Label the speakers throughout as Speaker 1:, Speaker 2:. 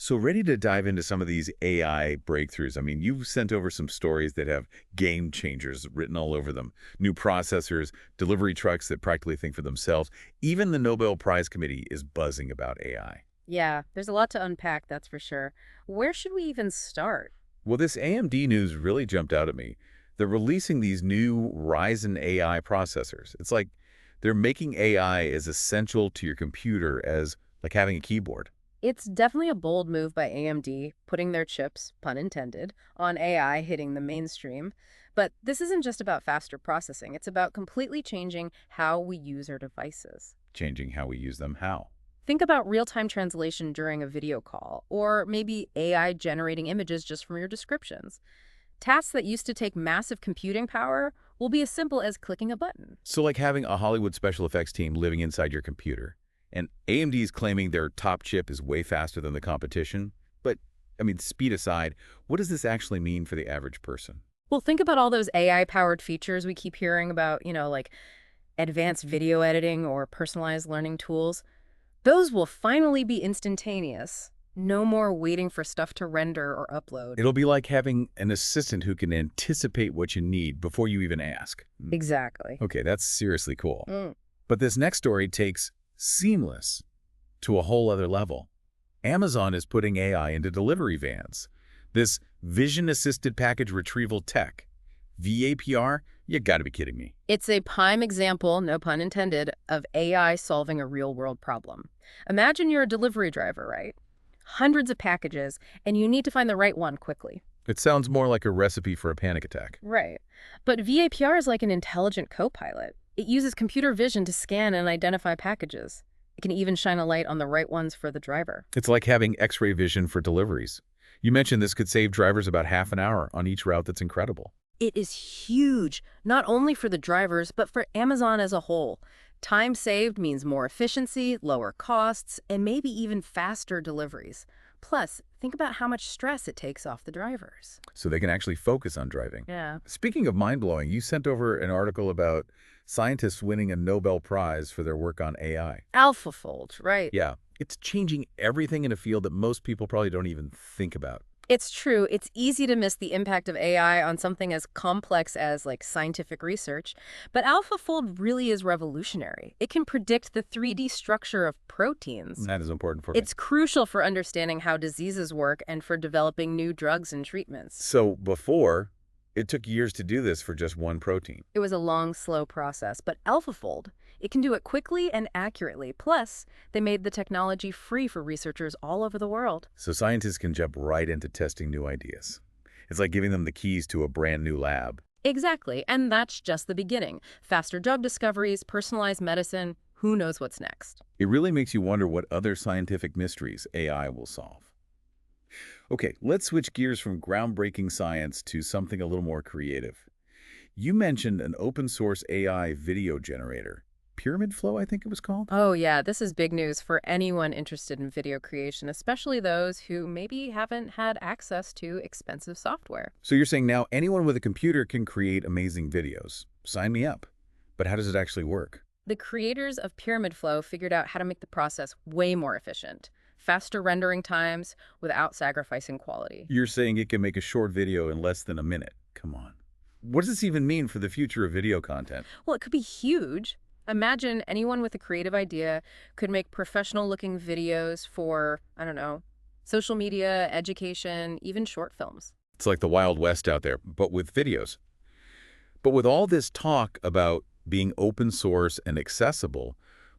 Speaker 1: So ready to dive into some of these AI breakthroughs. I mean, you've sent over some stories that have game changers written all over them. New processors, delivery trucks that practically think for themselves. Even the Nobel Prize Committee is buzzing about AI.
Speaker 2: Yeah, there's a lot to unpack, that's for sure. Where should we even start?
Speaker 1: Well, this AMD news really jumped out at me. They're releasing these new Ryzen AI processors. It's like they're making AI as essential to your computer as like having a keyboard.
Speaker 2: It's definitely a bold move by AMD, putting their chips, pun intended, on AI hitting the mainstream. But this isn't just about faster processing, it's about completely changing how we use our devices.
Speaker 1: Changing how we use them. How?
Speaker 2: Think about real-time translation during a video call, or maybe AI generating images just from your descriptions. Tasks that used to take massive computing power will be as simple as clicking a button.
Speaker 1: So like having a Hollywood special effects team living inside your computer. And AMD is claiming their top chip is way faster than the competition. But, I mean, speed aside, what does this actually mean for the average person?
Speaker 2: Well, think about all those AI-powered features we keep hearing about, like advanced video editing or personalized learning tools. Those will finally be instantaneous. No more waiting for stuff to render or upload.
Speaker 1: It'll be like having an assistant who can anticipate what you need before you even ask.
Speaker 2: Exactly.
Speaker 1: Okay, that's seriously cool.
Speaker 2: Mm.
Speaker 1: But this next story takes seamless to a whole other level. Amazon is putting AI into delivery vans. This vision-assisted package retrieval tech, VAPR, you gotta be kidding me.
Speaker 2: It's a prime example, no pun intended, of AI solving a real-world problem. Imagine you're a delivery driver, right? Hundreds of packages, and you need to find the right one quickly.
Speaker 1: It sounds more like a recipe for a panic attack.
Speaker 2: Right. But VAPR is like an intelligent co-pilot. It uses computer vision to scan and identify packages. It can even shine a light on the right ones for the driver.
Speaker 1: It's like having X-ray vision for deliveries. You mentioned this could save drivers about half an hour on each route. That's incredible.
Speaker 2: It is huge, not only for the drivers, but for Amazon as a whole. Time saved means more efficiency, lower costs, and maybe even faster deliveries. Plus, think about how much stress it takes off the drivers.
Speaker 1: So they can actually focus on driving.
Speaker 2: Yeah.
Speaker 1: Speaking of mind-blowing, you sent over an article about scientists winning a Nobel Prize for their work on AI.
Speaker 2: AlphaFold, right?
Speaker 1: Yeah, it's changing everything in a field that most people probably don't even think about.
Speaker 2: It's true. It's easy to miss the impact of AI on something as complex as like scientific research, but AlphaFold really is revolutionary. It can predict the 3D structure of proteins.
Speaker 1: That is important for me.
Speaker 2: It's crucial for understanding how diseases work and for developing new drugs and treatments.
Speaker 1: So before, it took years to do this for just one protein.
Speaker 2: It was a long, slow process, but AlphaFold, it can do it quickly and accurately. Plus, they made the technology free for researchers all over the world.
Speaker 1: So scientists can jump right into testing new ideas. It's like giving them the keys to a brand new lab.
Speaker 2: Exactly, and that's just the beginning. Faster drug discoveries, personalized medicine, who knows what's next?
Speaker 1: It really makes you wonder what other scientific mysteries AI will solve. Okay, let's switch gears from groundbreaking science to something a little more creative. You mentioned an open source AI video generator. Pyramid Flow, I think it was called?
Speaker 2: Oh yeah, this is big news for anyone interested in video creation, especially those who maybe haven't had access to expensive software.
Speaker 1: So you're saying now anyone with a computer can create amazing videos. Sign me up. But how does it actually work?
Speaker 2: The creators of Pyramid Flow figured out how to make the process way more efficient. Faster rendering times without sacrificing quality.
Speaker 1: You're saying it can make a short video in less than a minute. Come on. What does this even mean for the future of video content?
Speaker 2: Well, it could be huge. Imagine anyone with a creative idea could make professional-looking videos for, I don't know, social media, education, even short films.
Speaker 1: It's like the Wild West out there, but with videos. But with all this talk about being open source and accessible,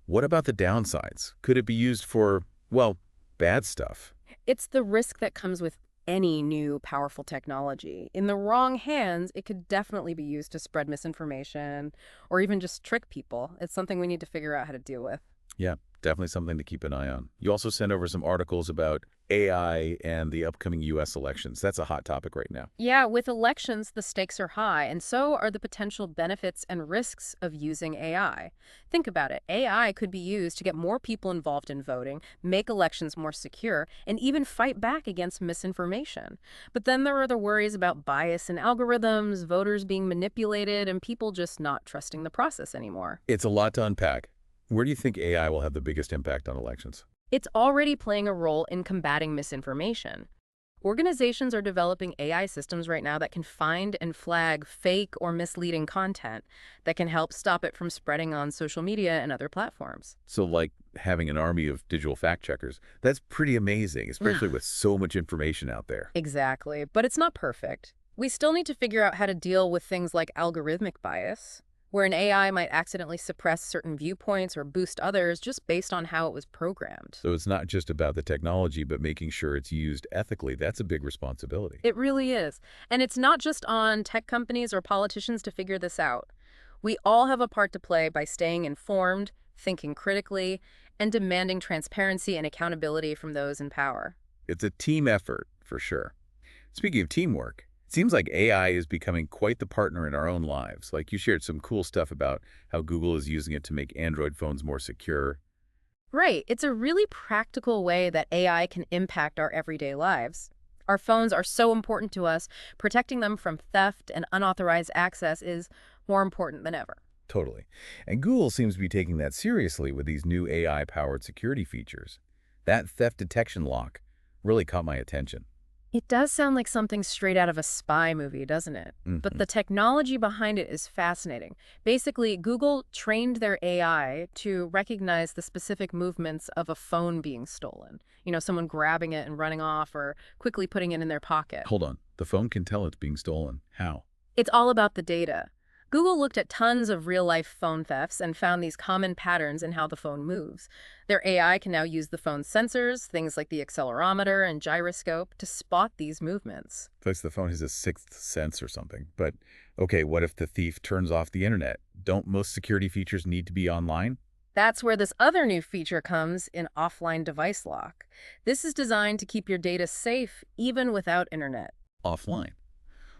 Speaker 1: what about the downsides? Could it be used for, well, bad stuff?
Speaker 2: It's the risk that comes with any new powerful technology. In the wrong hands, it could definitely be used to spread misinformation or even just trick people. It's something we need to figure out how to deal with.
Speaker 1: Yeah, definitely something to keep an eye on. You also sent over some articles about AI and the upcoming U.S. elections. That's a hot topic right now.
Speaker 2: Yeah, with elections, the stakes are high, and so are the potential benefits and risks of using AI. Think about it. AI could be used to get more people involved in voting, make elections more secure, and even fight back against misinformation. But then there are the worries about bias in algorithms, voters being manipulated, and people just not trusting the process anymore.
Speaker 1: It's a lot to unpack. Where do you think AI will have the biggest impact on elections?
Speaker 2: It's already playing a role in combating misinformation. Organizations are developing AI systems right now that can find and flag fake or misleading content that can help stop it from spreading on social media and other platforms.
Speaker 1: So like having an army of digital fact checkers, that's pretty amazing, especially with so much information out there.
Speaker 2: Exactly, but it's not perfect. We still need to figure out how to deal with things like algorithmic bias, where an AI might accidentally suppress certain viewpoints or boost others just based on how it was programmed.
Speaker 1: So it's not just about the technology, but making sure it's used ethically. That's a big responsibility.
Speaker 2: It really is. And it's not just on tech companies or politicians to figure this out. We all have a part to play by staying informed, thinking critically, and demanding transparency and accountability from those in power.
Speaker 1: It's a team effort, for sure. Speaking of teamwork, it seems like AI is becoming quite the partner in our own lives. Like you shared some cool stuff about how Google is using it to make Android phones more secure.
Speaker 2: Right. It's a really practical way that AI can impact our everyday lives. Our phones are so important to us. Protecting them from theft and unauthorized access is more important than ever.
Speaker 1: Totally. And Google seems to be taking that seriously with these new AI-powered security features. That theft detection lock really caught my attention.
Speaker 2: It does sound like something straight out of a spy movie, doesn't it? But
Speaker 1: Hmm.
Speaker 2: the technology behind it is fascinating. Basically, Google trained their AI to recognize the specific movements of a phone being stolen. Someone grabbing it and running off or quickly putting it in their pocket.
Speaker 1: Hold on. The phone can tell it's being stolen. How?
Speaker 2: It's all about the data. Google looked at tons of real-life phone thefts and found these common patterns in how the phone moves. Their AI can now use the phone's sensors, things like the accelerometer and gyroscope, to spot these movements.
Speaker 1: It's the phone has a sixth sense or something. But, okay, what if the thief turns off the internet? Don't most security features need to be online?
Speaker 2: That's where this other new feature comes in offline device lock. This is designed to keep your data safe even without internet.
Speaker 1: Offline.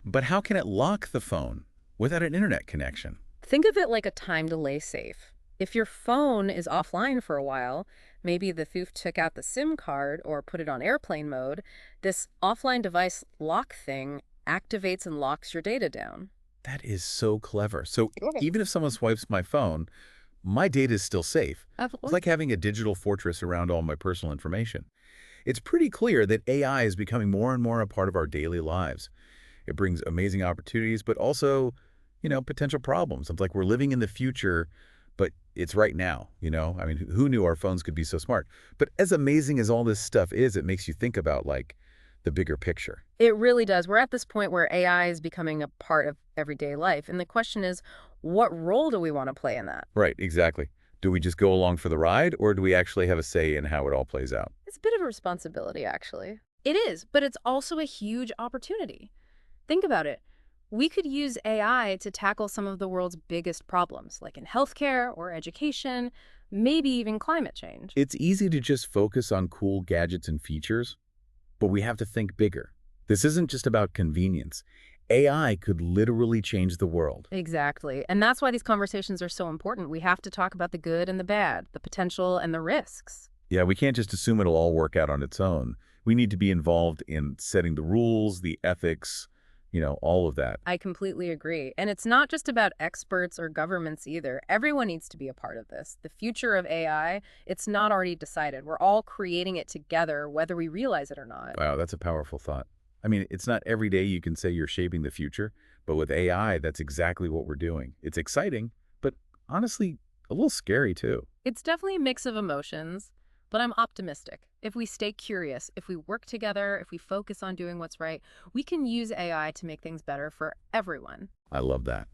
Speaker 1: But how can it lock the phone without an internet connection?
Speaker 2: Think of it like a time delay safe. If your phone is offline for a while, maybe the thief took out the SIM card or put it on airplane mode, this offline device lock thing activates and locks your data down.
Speaker 1: That is so clever. So
Speaker 2: Okay.
Speaker 1: even if someone swipes my phone, my data is still safe. It's
Speaker 2: Absolutely.
Speaker 1: like having a digital fortress around all my personal information. It's pretty clear that AI is becoming more and more a part of our daily lives. It brings amazing opportunities, but also, potential problems. It's like we're living in the future, but it's right now. I mean, who knew our phones could be so smart? But as amazing as all this stuff is, it makes you think about, like, the bigger picture.
Speaker 2: It really does. We're at this point where AI is becoming a part of everyday life. And the question is, what role do we want to play in that?
Speaker 1: Right, exactly. Do we just go along for the ride, or do we actually have a say in how it all plays out?
Speaker 2: It's a bit of a responsibility, actually. It is, but it's also a huge opportunity. Think about it. We could use AI to tackle some of the world's biggest problems, like in healthcare or education, maybe even climate change.
Speaker 1: It's easy to just focus on cool gadgets and features, but we have to think bigger. This isn't just about convenience. AI could literally change the world.
Speaker 2: Exactly. And that's why these conversations are so important. We have to talk about the good and the bad, the potential and the risks.
Speaker 1: Yeah, we can't just assume it'll all work out on its own. We need to be involved in setting the rules, the ethics, all of that.
Speaker 2: I completely agree. And it's not just about experts or governments either. Everyone needs to be a part of this. The future of AI, it's not already decided. We're all creating it together, whether we realize it or not.
Speaker 1: Wow, that's a powerful thought. I mean, it's not every day you can say you're shaping the future, but with AI, that's exactly what we're doing. It's exciting, but honestly, a little scary too.
Speaker 2: It's definitely a mix of emotions, but I'm optimistic. If we stay curious, if we work together, if we focus on doing what's right, we can use AI to make things better for everyone.
Speaker 1: I love that.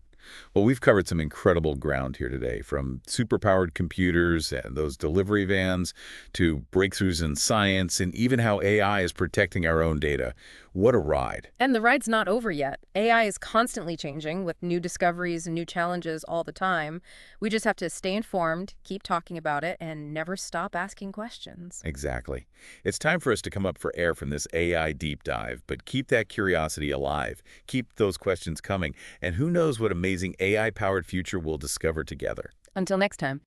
Speaker 1: Well, we've covered some incredible ground here today, from superpowered computers and those delivery vans to breakthroughs in science and even how AI is protecting our own data. What a ride.
Speaker 2: And the ride's not over yet. AI is constantly changing with new discoveries and new challenges all the time. We just have to stay informed, keep talking about it, and never stop asking questions.
Speaker 1: Exactly. It's time for us to come up for air from this AI deep dive, but keep that curiosity alive. Keep those questions coming, and who knows what amazing AI-powered future we'll discover together.
Speaker 2: Until next time.